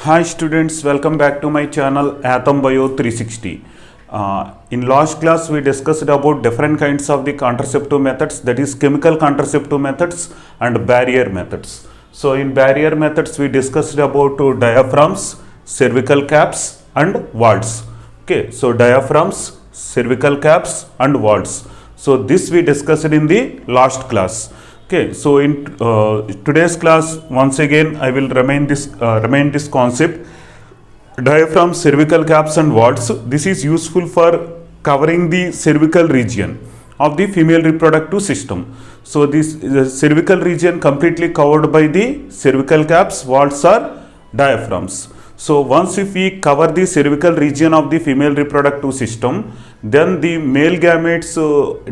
Hi students, welcome back to my channel Atom Bio 360. In last class we discussed about different kinds of the contraceptive methods, that is chemical contraceptive methods and barrier methods. So in barrier methods we discussed about diaphragms, cervical caps and wards. Okay, so diaphragms, cervical caps and wards. So this we discussed in the last class. Okay, so in today's class once again I will remain this concept. Diaphragm, cervical caps and wards. This is useful for covering the cervical region of the female reproductive system. So this cervical region completely covered by the cervical caps, wards or diaphragms. So once if we cover the cervical region of the female reproductive system, then the male gametes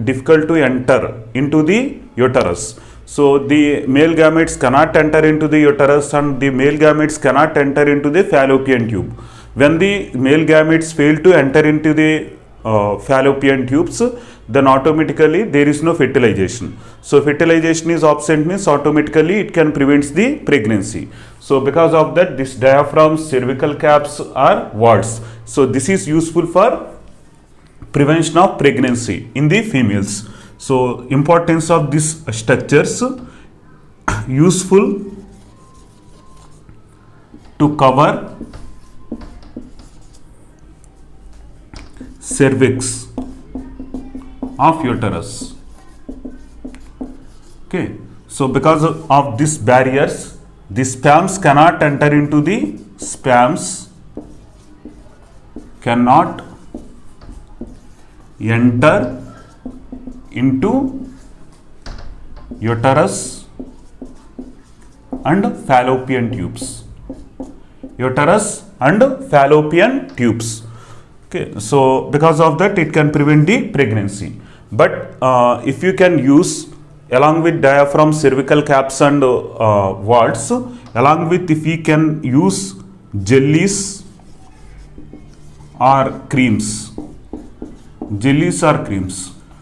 difficult to enter into the uterus. So the male gametes cannot enter into the uterus and the male gametes cannot enter into the fallopian tube. When the male gametes fail to enter into the fallopian tubes, then automatically there is no fertilization. So fertilization is absent means automatically it can prevent the pregnancy. So because of that, this diaphragms, cervical caps are wards. So this is useful for prevention of pregnancy in the females. So importance of these structures: useful to cover cervix of uterus. Okay, so because of these barriers, the sperms cannot enter into the uterus and fallopian tubes. Okay, so because of that it can prevent the pregnancy. But if you can use along with diaphragm, cervical caps and wards, along with if we can use jellies or creams.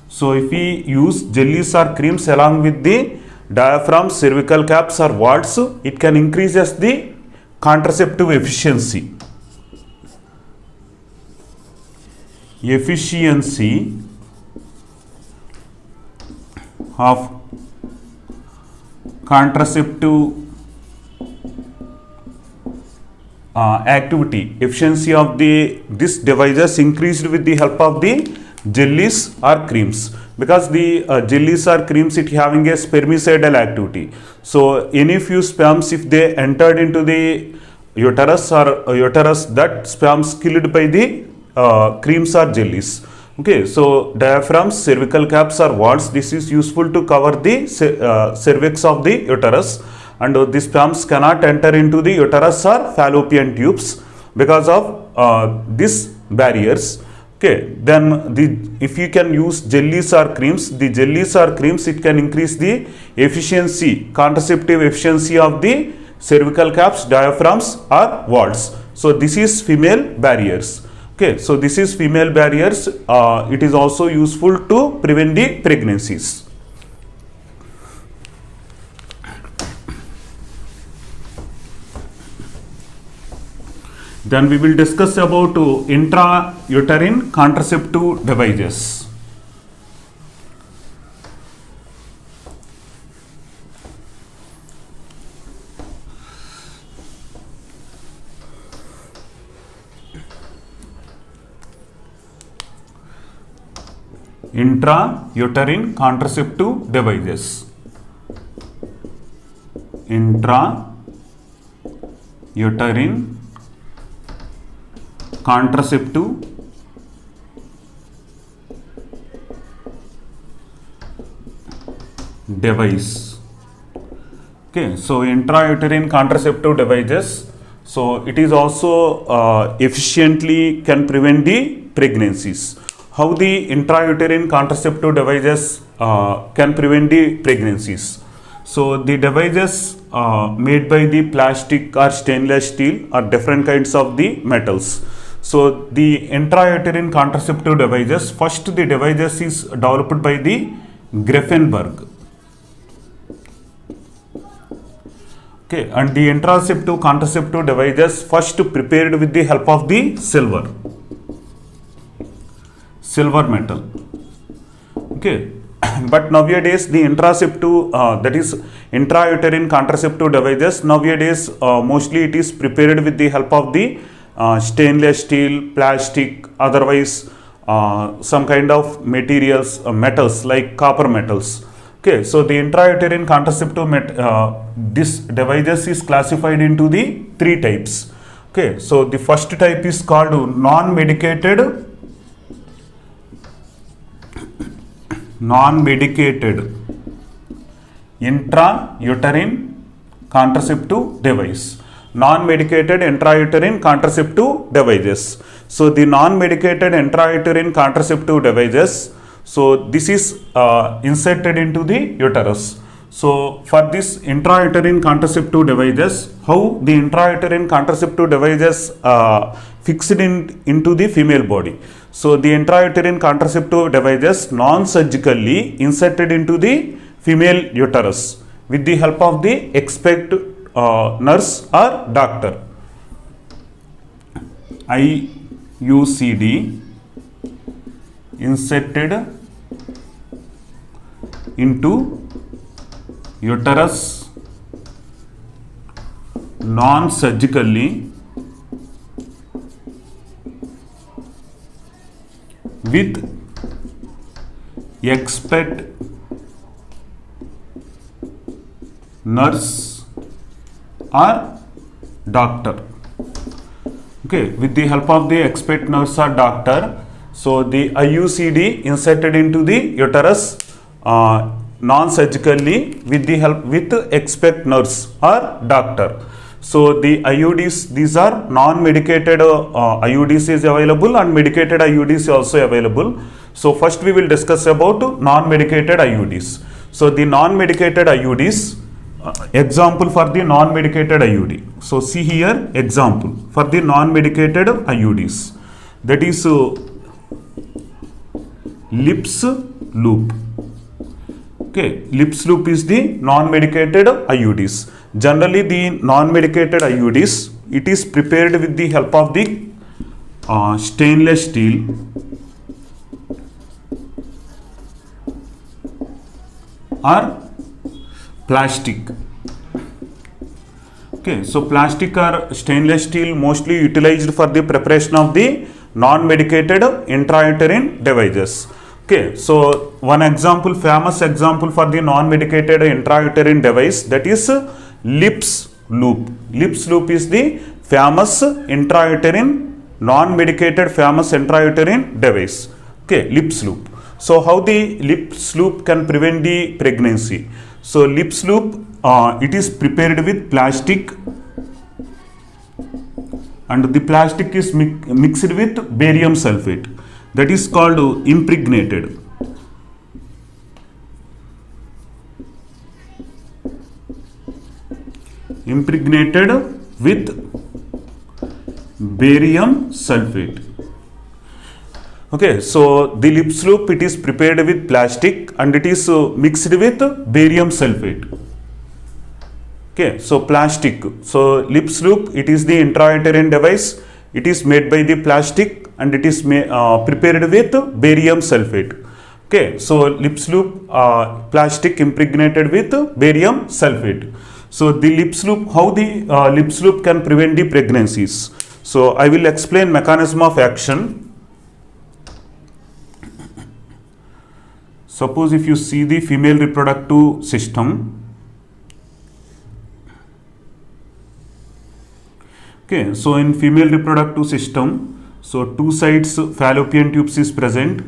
So if we use jellies or creams along with the diaphragm, cervical caps or wards, it can increase the contraceptive efficiency. Of contraceptive activity. Efficiency of this devices increased with the help of the jellies or creams, because the jellies or creams it having a spermicidal activity. So any few sperms if they entered into the uterus, that sperms killed by the creams or jellies. Okay, so diaphragms, cervical caps or wards, this is useful to cover the cervix of the uterus, and the sperms cannot enter into the uterus or fallopian tubes because of these barriers. Okay, then if you can use jellies or creams, it can increase the efficiency, contraceptive efficiency of the cervical caps, diaphragms or wards. So this is female barriers. Okay, so this is female barriers. It is also useful to prevent the pregnancies. Then we will discuss about intrauterine contraceptive devices. Intrauterine contraceptive devices. Intrauterine contraceptive device. Okay, so intrauterine contraceptive devices. So it is also efficiently can prevent the pregnancies. How the intrauterine contraceptive devices can prevent the pregnancies? So the devices made by the plastic or stainless steel or different kinds of the metals. So the intrauterine contraceptive devices, first the devices is developed by the Greffenberg. Okay, and the intraceptive contraceptive devices first prepared with the help of the silver metal. Okay, but nowadays the intraceptive that is intrauterine contraceptive devices nowadays mostly it is prepared with the help of the stainless steel, plastic, otherwise some kind of materials, metals like copper metals. Okay, so the intrauterine contraceptive this devices is classified into the three types. Okay, so the first type is called non-medicated intrauterine contraceptive device. Non-medicated intrauterine contraceptive devices. So the non-medicated intrauterine contraceptive devices, so this is inserted into the uterus. So for this intrauterine contraceptive devices, how the intrauterine contraceptive devices fixed into the female body. So the intrauterine contraceptive devices non-surgically inserted into the female uterus with the help of the expert nurse or doctor. IUCD inserted into uterus non-surgically with expert nurse or doctor. Okay, with the help of the expert nurse or doctor. So the IUCD inserted into the uterus non-surgically with the help with expert nurse or doctor. So the IUDs, these are non-medicated IUDs is available and medicated IUDs also available. So first we will discuss about non-medicated IUDs. So the non-medicated IUDs, example for the non-medicated IUD. So see here example for the non-medicated IUDs, that is lips loop. Okay, lips loop is the non-medicated IUDs. Generally the non-medicated IUDs, it is prepared with the help of the stainless steel or plastic. Okay, so plastic or stainless steel mostly utilized for the preparation of the non-medicated intrauterine devices. Okay, so one example, famous example for the non-medicated intrauterine device, that is lips loop. Lips loop is the famous intrauterine, non-medicated famous intrauterine device. Okay, lips loop. So how the lips loop can prevent the pregnancy? So lips loop, it is prepared with plastic, and the plastic is mixed with barium sulfate. That is called impregnated. Impregnated with barium sulfate. Okay, so the lips loop, it is prepared with plastic and it is mixed with barium sulfate. Okay, so plastic. So lips loop, it is the intrauterine device. It is made by the plastic and it is prepared with barium sulfate. Okay, so lips loop, plastic impregnated with barium sulfate. So the lips loop, how the lips loop can prevent the pregnancies. So I will explain mechanism of action. Suppose if you see the female reproductive system, okay, so in female reproductive system, so two sides fallopian tubes is present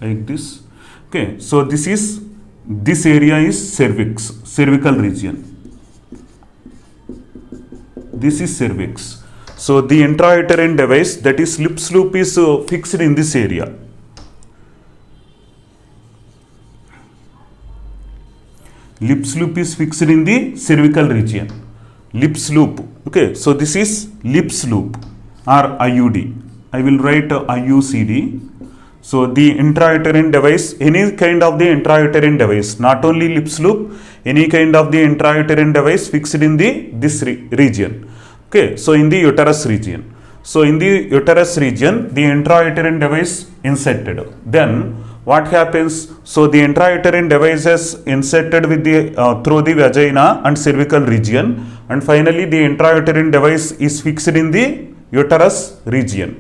like this. Okay, so this area is cervix, cervical region. This is cervix. So the intrauterine device, that is lips loop, is fixed in this area. Lips loop is fixed in the cervical region. Lips loop. Okay, so this is lips loop or IUD. I will write IUCD. So the intrauterine device, any kind of the intrauterine device, not only lips loop, any kind of the intrauterine device fixed in the this region. Okay, so in the uterus region. So in the uterus region, the intrauterine device inserted. Then what happens? So the intrauterine device is inserted with the through the vagina and cervical region, and finally the intrauterine device is fixed in the uterus region.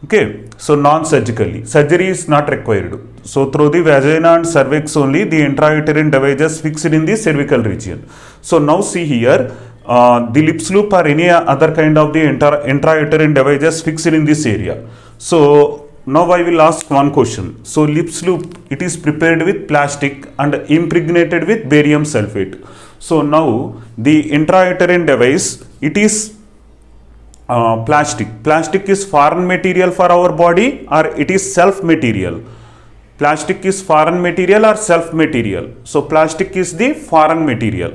Okay, so non-surgically, surgery is not required. So through the vagina and cervix only, the intrauterine device is fixed in the cervical region. So now see here, the lips loop or any other kind of the intrauterine device is fixed in this area. So now I will ask one question. So lips loop, it is prepared with plastic and impregnated with barium sulfate. So now the intrauterine device, it is plastic. Plastic is foreign material for our body, or it is self material. Plastic is foreign material or self material. So plastic is the foreign material.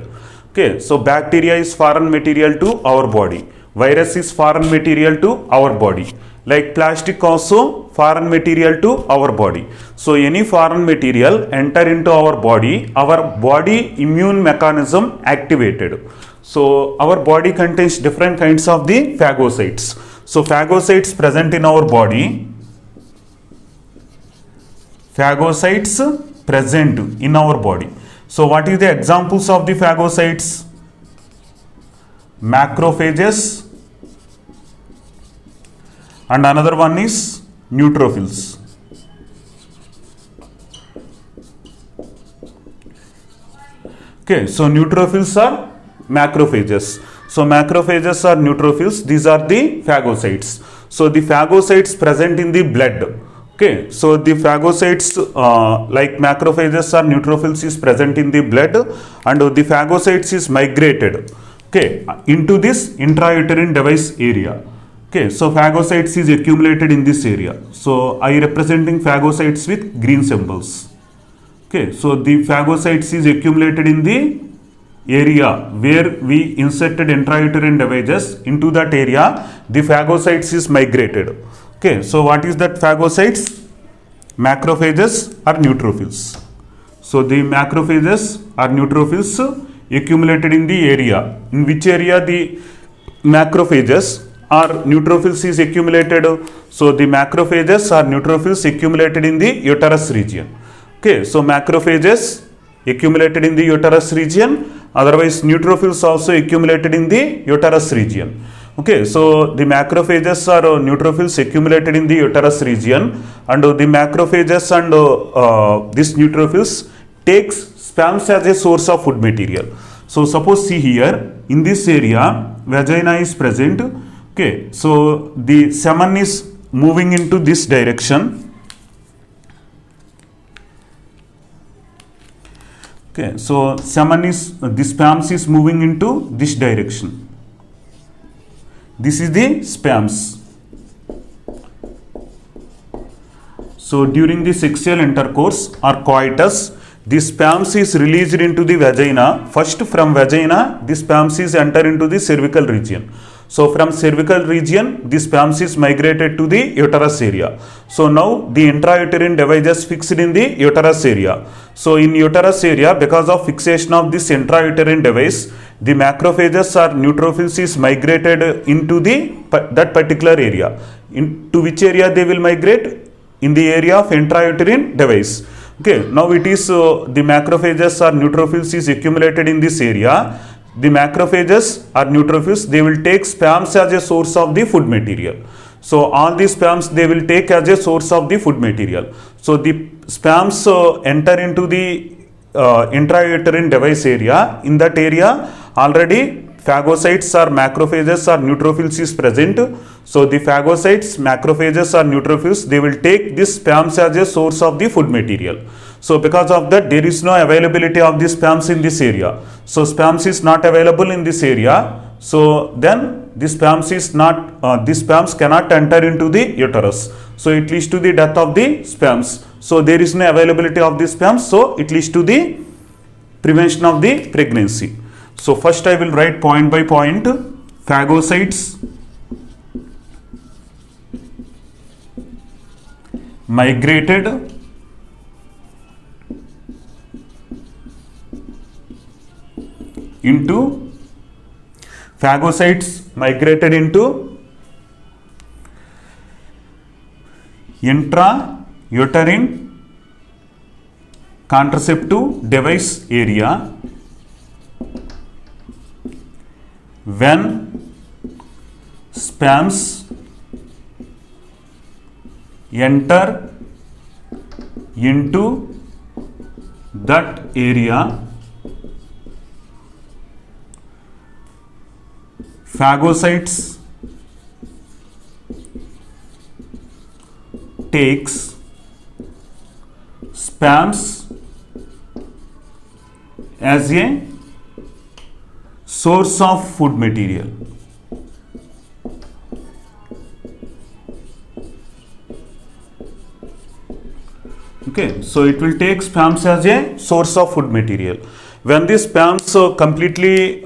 Okay, so bacteria is foreign material to our body. Virus is foreign material to our body. Like plastic also foreign material to our body. So any foreign material enter into our body immune mechanism activated. So our body contains different kinds of the phagocytes. So phagocytes present in our body. Phagocytes present in our body. So what is the examples of the phagocytes? Macrophages, and another one is neutrophils. Okay, so neutrophils are macrophages. So macrophages are neutrophils. These are the phagocytes. So the phagocytes present in the blood. Okay, so the phagocytes like macrophages or neutrophils is present in the blood, and the phagocytes is migrated, okay, into this intrauterine device area. Okay, so phagocytes is accumulated in this area. So I representing phagocytes with green symbols. Okay, so the phagocytes is accumulated in the area where we inserted intrauterine devices. Into that area, the phagocytes is migrated. Okay, so what is that phagocytes? Macrophages or neutrophils. So the macrophages or neutrophils accumulated in the area. In which area the macrophages or neutrophils is accumulated? So the macrophages or neutrophils accumulated in the uterus region. Okay, so macrophages accumulated in the uterus region, otherwise neutrophils also accumulated in the uterus region. Okay, so the macrophages or neutrophils accumulated in the uterus region, and the macrophages and these neutrophils takes sperms as a source of food material. So suppose see here, in this area vagina is present. Okay, so the semen is moving into this direction. Okay, so semen is, the sperms is moving into this direction. This is the sperms. So during the sexual intercourse or coitus, the sperms is released into the vagina. First from vagina, the sperms is enter into the cervical region. So from cervical region, the sperms is migrated to the uterus area. So now the intrauterine device is fixed in the uterus area. So in uterus area, because of fixation of this intrauterine device, the macrophages or neutrophils is migrated into that particular area. To which area they will migrate? In the area of intrauterine device. Okay, now it is the macrophages or neutrophils is accumulated in this area. The macrophages or neutrophils, they will take sperms as a source of the food material. So all these sperms they will take as a source of the food material. So the sperms enter into the intrauterine device area. In that area already phagocytes or macrophages or neutrophils is present. So the phagocytes, macrophages or neutrophils, they will take this sperms as a source of the food material. So because of that, there is no availability of the sperms in this area. So sperms is not available in this area. So then the sperms is not, the sperms cannot enter into the uterus. So it leads to the death of the sperms. So there is no availability of the sperms. So it leads to the prevention of the pregnancy. So first I will write point by point. Phagocytes, migrated into phagocytes migrated into intrauterine contraceptive device area when sperms enter into that area, phagocytes takes sperms as a source of food material. Okay, so it will take sperms as a source of food material. When the sperms completely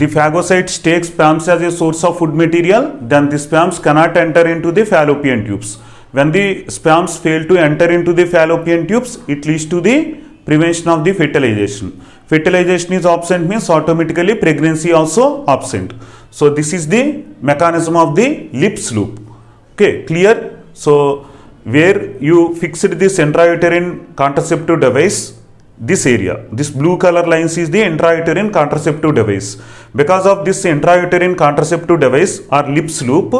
the phagocytes take sperms as a source of food material, then the sperms cannot enter into the fallopian tubes. When the sperms fail to enter into the fallopian tubes, it leads to the prevention of the fertilization. Fertilization is absent means automatically pregnancy also absent. So this is the mechanism of the Lips loop. Okay, clear? So where you fixed this intrauterine contraceptive device, this area, this blue color lines is the intrauterine contraceptive device. Because of this intrauterine contraceptive device or Lips loop,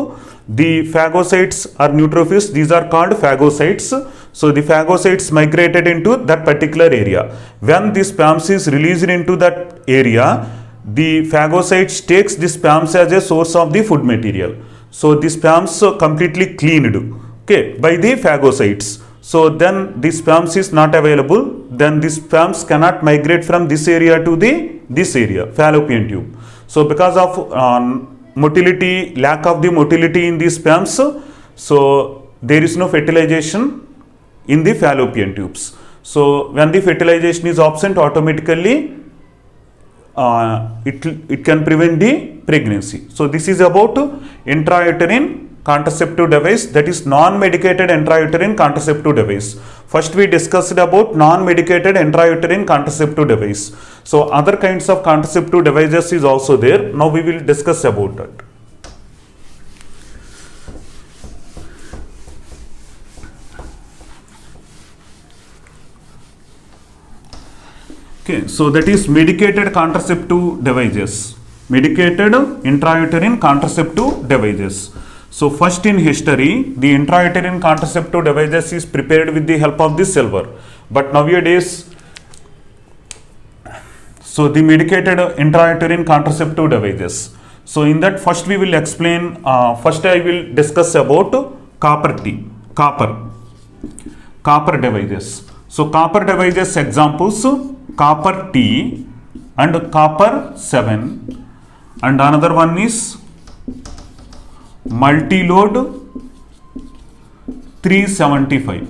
the phagocytes are neutrophils, these are called phagocytes. So the phagocytes migrated into that particular area. When the sperms is released into that area, the phagocytes takes the sperms as a source of the food material. So the sperms completely cleaned, okay, by the phagocytes. So then the sperms is not available, then the sperms cannot migrate from this area to this area, fallopian tube. So because of motility, lack of the motility in the sperms, so there is no fertilization in the fallopian tubes. So when the fertilization is absent, automatically it can prevent the pregnancy. So this is about intrauterine contraceptive device, that is non-medicated intrauterine contraceptive device. First we discussed about non-medicated intrauterine contraceptive device. So other kinds of contraceptive devices is also there. Now we will discuss about that. Okay, so that is medicated contraceptive devices. Medicated intrauterine contraceptive devices. So first in history, the intrauterine contraceptive devices is prepared with the help of the silver. But nowadays, so the medicated intrauterine contraceptive devices. So in that first we will explain, first I will discuss about copper devices. So copper devices examples, copper T and copper 7, and another one is multi-load 375.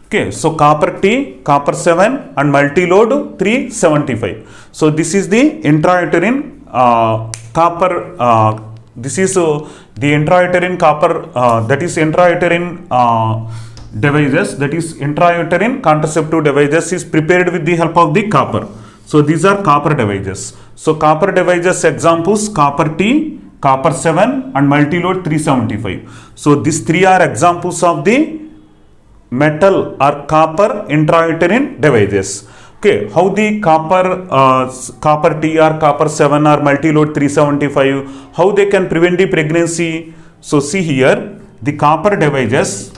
Okay, so copper T, copper 7 and multi-load 375. So this is the intrauterine copper, this is the intrauterine copper, that is intrauterine devices, that is intrauterine contraceptive devices is prepared with the help of the copper. So these are copper devices. So copper devices examples, copper T, copper 7 and multi-load 375. So these three are examples of the metal or copper intrauterine devices. Okay, how the copper T or copper 7 or multi-load 375, how they can prevent the pregnancy? So see here, the copper devices,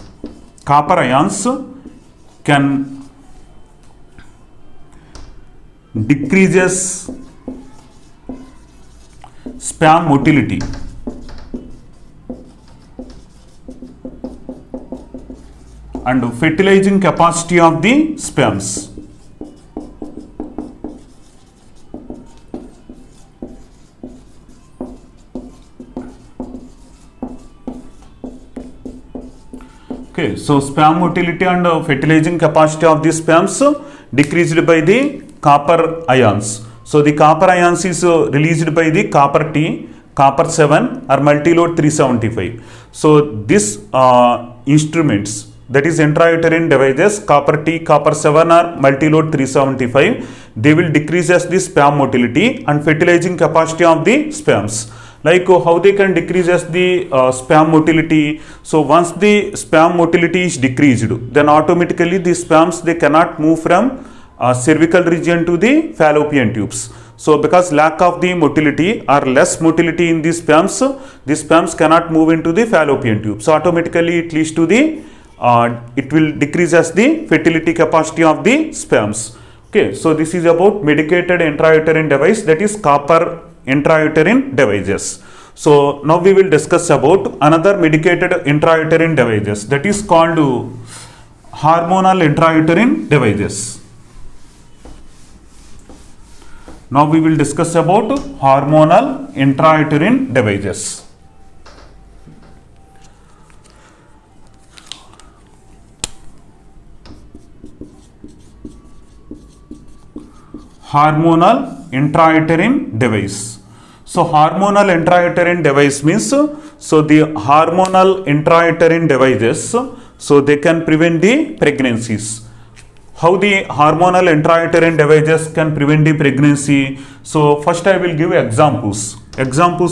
copper ions can decreases sperm motility and fertilizing capacity of the sperms. Okay, so sperm motility and fertilizing capacity of the sperms decreased by the copper ions. So the copper ions is released by the copper T, copper 7 or multi-load 375. So this instruments, that is intrauterine devices, copper T, copper 7 or multi-load 375, they will decrease as the sperm motility and fertilizing capacity of the sperms. Like how they can decrease as the sperm motility. So once the sperm motility is decreased, then automatically the sperms, they cannot move from cervical region to the fallopian tubes. So because lack of the motility or less motility in the sperms cannot move into the fallopian tube. So automatically it leads to the it will decrease as the fertility capacity of the sperms. Okay, so this is about medicated intrauterine device, that is copper intrauterine devices. So now we will discuss about another medicated intrauterine devices, that is called hormonal intrauterine devices. Now we will discuss about hormonal intrauterine devices. Hormonal intrauterine device. So hormonal intrauterine device means, so the hormonal intrauterine devices, so they can prevent the pregnancies. How the hormonal intrauterine devices can prevent the pregnancy? So first I will give examples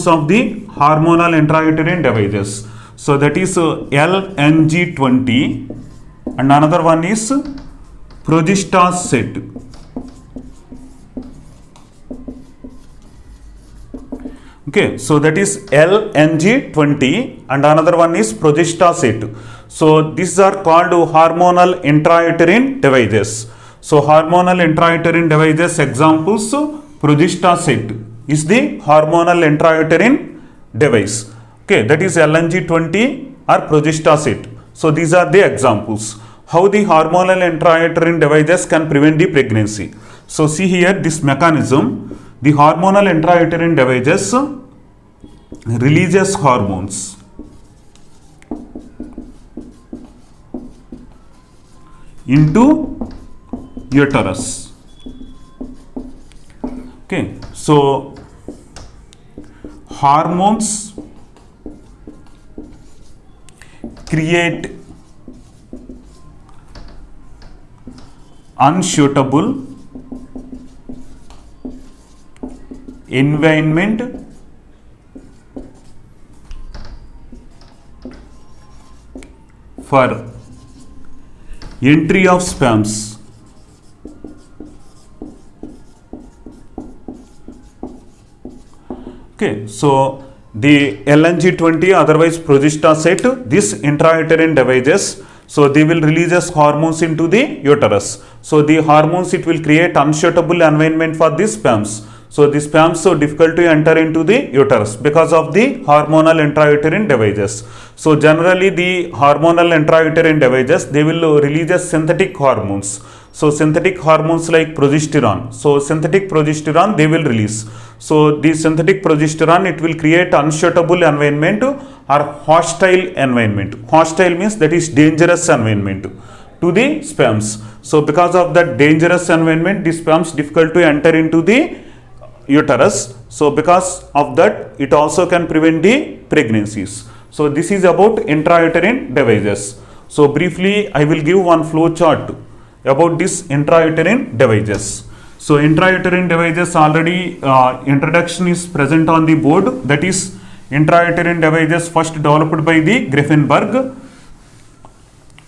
of the hormonal intrauterine devices. So that is LNG20 and another one is Progestastat. Okay, so that is LNG20 and another one is Progestastat. So these are called hormonal intrauterine devices. So hormonal intrauterine devices examples, Progestastat is the hormonal intrauterine device. Okay, that is LNG20 or Progestastat. So these are the examples. How the hormonal intrauterine devices can prevent the pregnancy. So see here this mechanism. The hormonal intrauterine devices releases hormones into uterus. Okay, so hormones create unsuitable environment for entry of sperms. Okay, so the LNG20 otherwise Progestastat, this intrauterine devices, so they will release hormones into the uterus. So the hormones, it will create unsuitable environment for the sperms. So the sperms so difficult to enter into the uterus because of the hormonal intrauterine devices. So generally the hormonal intrauterine devices, they will release synthetic hormones. So synthetic hormones like progesterone. So synthetic progesterone they will release. So the synthetic progesterone, it will create unsuitable environment or hostile environment. Hostile means that is dangerous environment to the sperms. So because of that dangerous environment, the sperms difficult to enter into the uterus. So because of that, it also can prevent the pregnancies. So this is about intrauterine devices. So briefly I will give one flow chart about this intrauterine devices. So intrauterine devices, already introduction is present on the board. That is intrauterine devices first developed by the Grafenberg,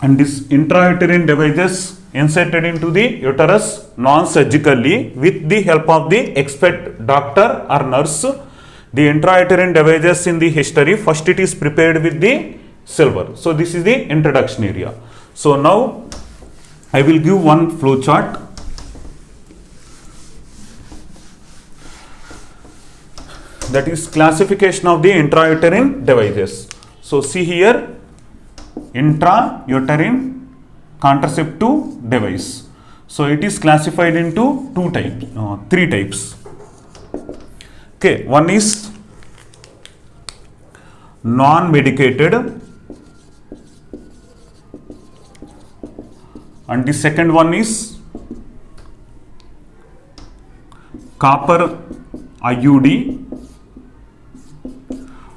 and this intrauterine devices inserted into the uterus non-surgically with the help of the expert doctor or nurse. The intrauterine devices in the history, first it is prepared with the silver. So this is the introduction area. So now I will give one flow chart. That is classification of the intrauterine devices. So see here, intrauterine contraceptive device. So it is classified into three types. Okay, one is non-medicated, and the second one is copper IUD,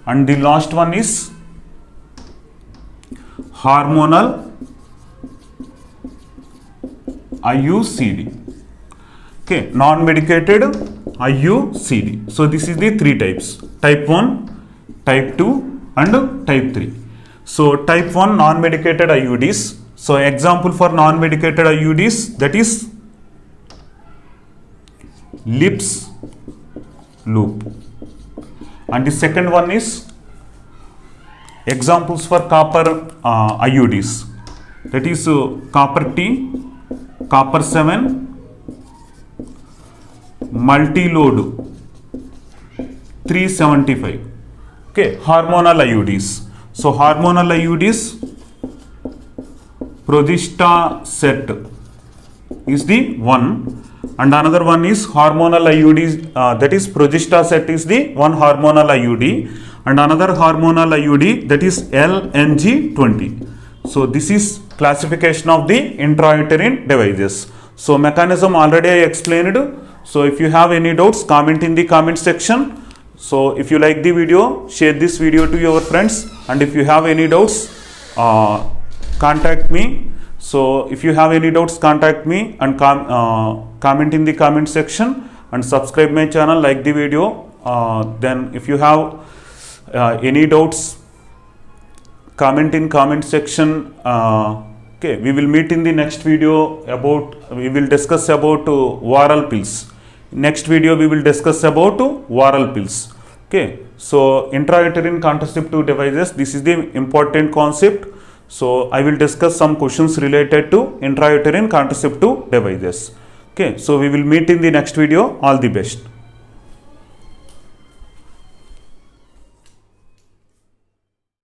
and the last one is hormonal IUCD. Okay, non-medicated IUCD. So this is the three types: type 1, type 2 and type 3. So type 1 non-medicated IUDs. So example for non-medicated IUDs, that is Lips loop. And the second one is examples for copper IUDs, that is copper T, copper 7, multi-load 375. Okay, hormonal IUDs. So hormonal IUDs, Progestastat is the one, and another one is hormonal IUDs, that is Progestastat is the one hormonal IUD, and another hormonal IUD, that is LNG20. So this is classification of the intrauterine devices. So mechanism already I explained. So if you have any doubts, comment in the comment section. So if you like the video, share this video to your friends, and if you have any doubts, contact me. So if you have any doubts, contact me and comment in the comment section, and subscribe my channel, like the video. Then if you have any doubts, comment in comment section. Okay, we will meet in the next video about, we will discuss about oral pills. Next video we will discuss about oral pills. Okay, so intrauterine contraceptive devices, this is the important concept. So I will discuss some questions related to intrauterine contraceptive devices. Okay, so we will meet in the next video. All the best.